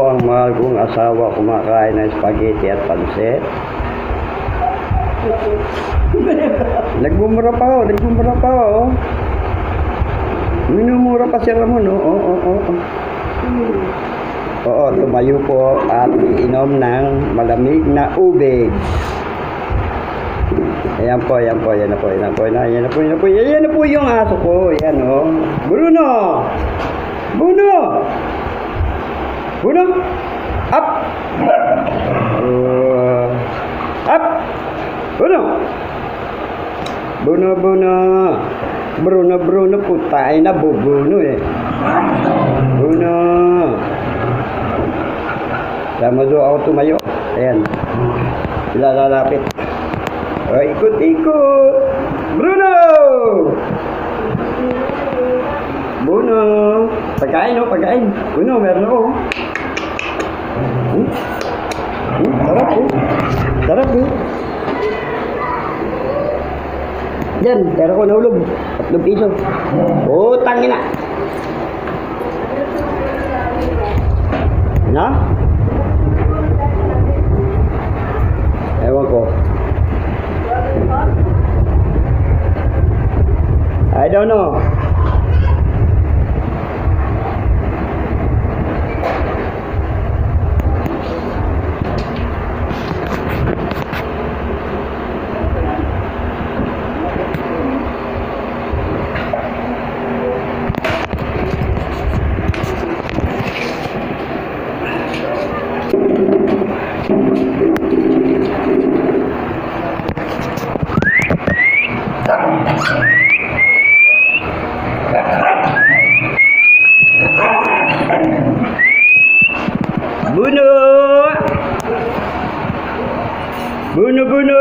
Ang mahal kong asawa kumakain ng spaghetti at pansit. Nagmumura pa ako. Minumura pa si Ramon, Oo, tumayo po at iinom ng malamig na ubig. Ayan po, yan na po yung aso ko. Ayan Bruno! Up! Up! Bruno, putay na bubuno Bruno! Sama doon ako tumayo. Ayan. Sila lalapit. Ikot-ikot! Bruno! Pagkain. Bruno, meron ako. Sarap. Yan, pero ko naulog. 3 piso. Tangina. Na? Ewan ko. I don't know. Bruno.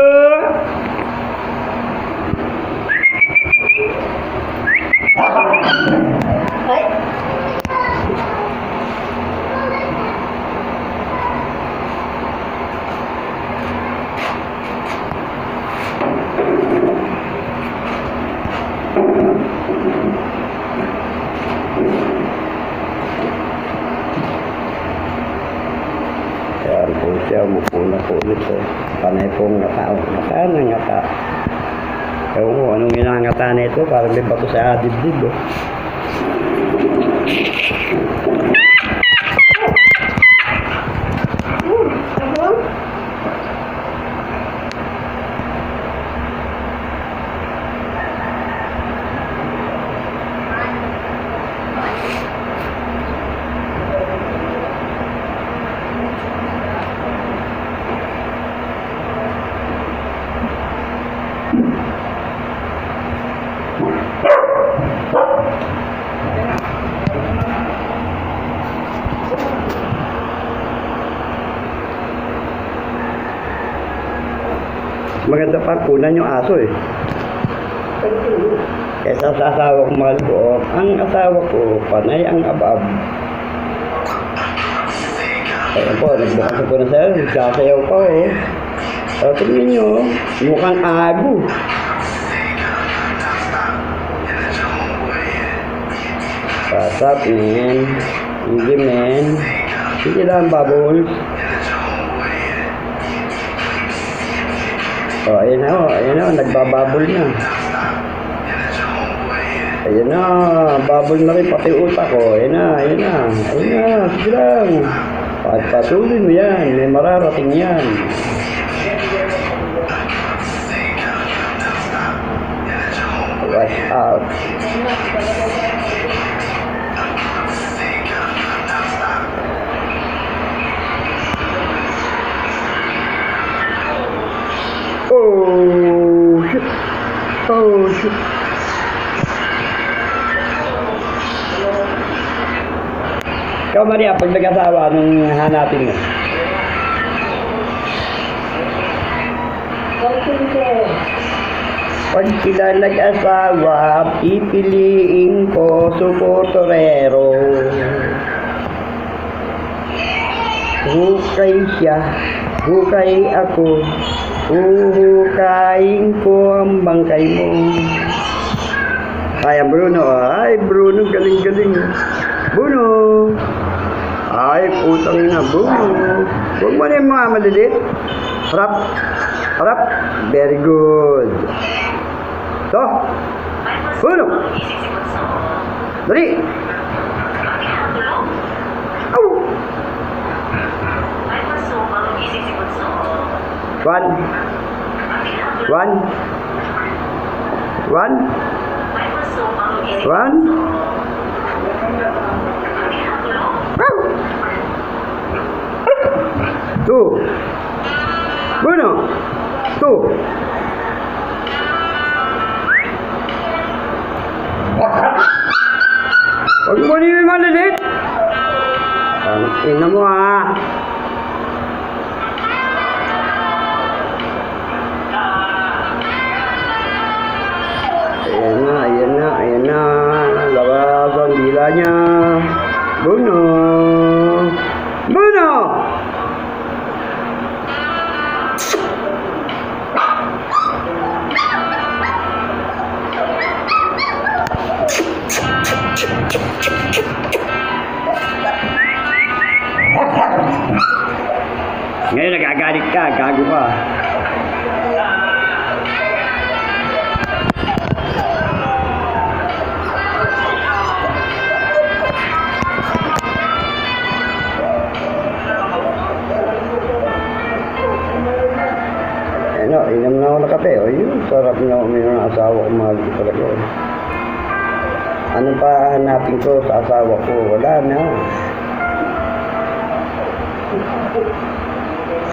Yan po siya, umupo na po nito. Panay pong ngata. Ewan ko, anong ginangata na ito? Parang may bato sa dibdib. Maganda pa kunan yung aso Kesa sa asawa ko mahal ko, ang asawa ko panay ang abab. Ayan po, nagbukas ko na sa'yo, nagsasayaw pa tingnan nyo, mukhang ago. What's up, man? Hindi, man. Sige lang, bubbles. Ayan na, nagbababol na. Ayan na, babol na rin pati utak ko. Ayan na, sige lang. Patuloy mo yan, may mararating yan. Watch out. Oh shit. Ikaw, Maria, pag nag-asawa, anong hanapin mo? Pag sila nag-asawa, pipiliin ko suportorero. Hukay siya, hukay ako, uhukayin ko ang bangkay mo. Kaya Bruno, ay Bruno, galing-galing. Bruno, ay putang ina, Bruno. Huwag mo na yung mga malilit. Harap, harap, very good. So, Bruno, dali. Au. One. Two. Bruno. Two. Huwag mo niyo malilit. Ang ina mo ha. Ayan na. Labas ang dila niya. Bruno. Bruno! Ngayon nagagalit ka, gago ka. Ano, inom na ako na kape. O yun, sarap na uminom ng asawa ko, mahal ko talaga. Ano pa hanapin ko sa asawa ko? Wala na.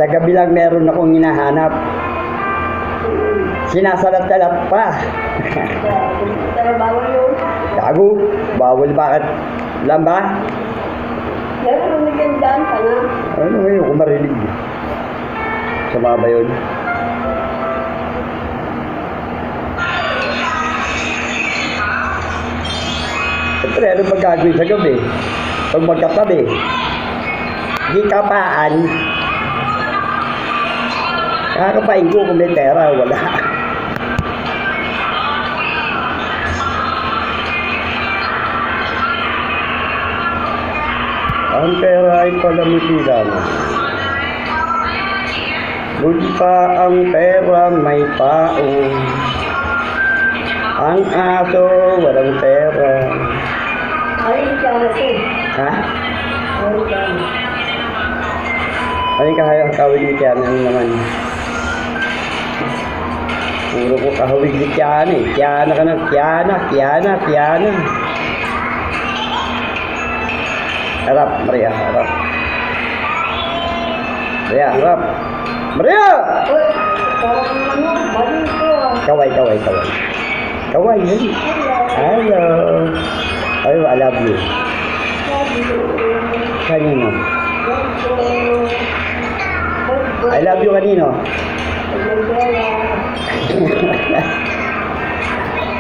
Sa gabi lang meron akong hinahanap. Sinasalat-salat pa. Pero bawal yun. Gago, bawal bakit? Alam ba? Pero magandaan ka na. Ano ngayon kung marinig? Sama ba yun? Siyempre, ano ba gagawin sa gabi? Pag magkatabi, di kapaan. Kakapain ko kung may pera, wala. Ang pera ay palamutilan. Buti pa ang pera may paong. Ang aso walang pera. Ay, ikaw na siya. Ha? Ay, ikaw na. Ano kahayang kawig ni Kiana naman? Puro ko kahawig ni Kiana eh. Kiana ka na. Kiana. Harap, Maria, harap. Maria, harap. Maria! Uy, parang ano, balik ko. Kaway. Kaway, yun. Hello. Ay, I love you. Kanino? I love you kanino?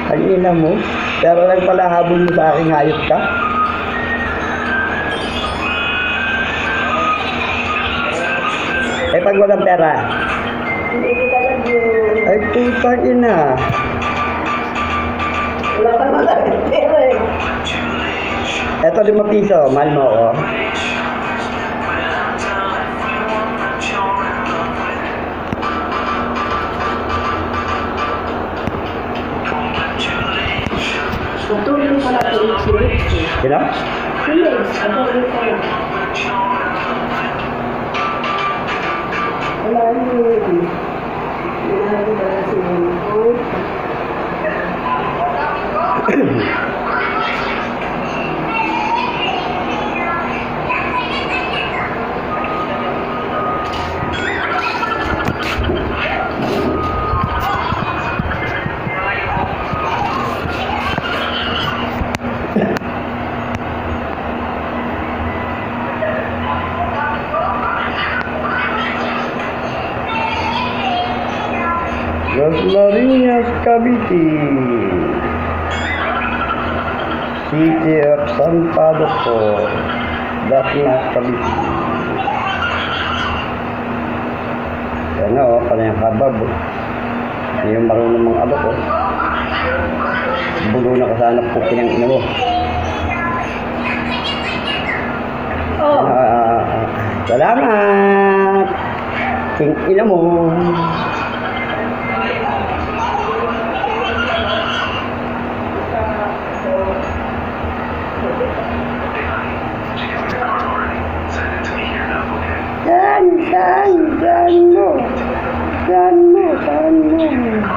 Kanina mo? Pero lang pala habol mo sa aking hayop ka? Eh, pag walang pera? Hindi kita lang yun. Ay, putang ina. Wala ka magkakita eh. Eto 5 piso, mahal mo ako. Matulog pala ito yung silit. Sino? Silit, matulog pala. Wala yun. Wala yun pala siya. Las Marinas Cavite. City of San Pablo po. Dakna, Cavite. Yan o, kanyang habab. Hindi yung marunong mga abak o. Bulo na kasana po kinang ina mo. Oh. Salamat! King ina mo. Saan mo?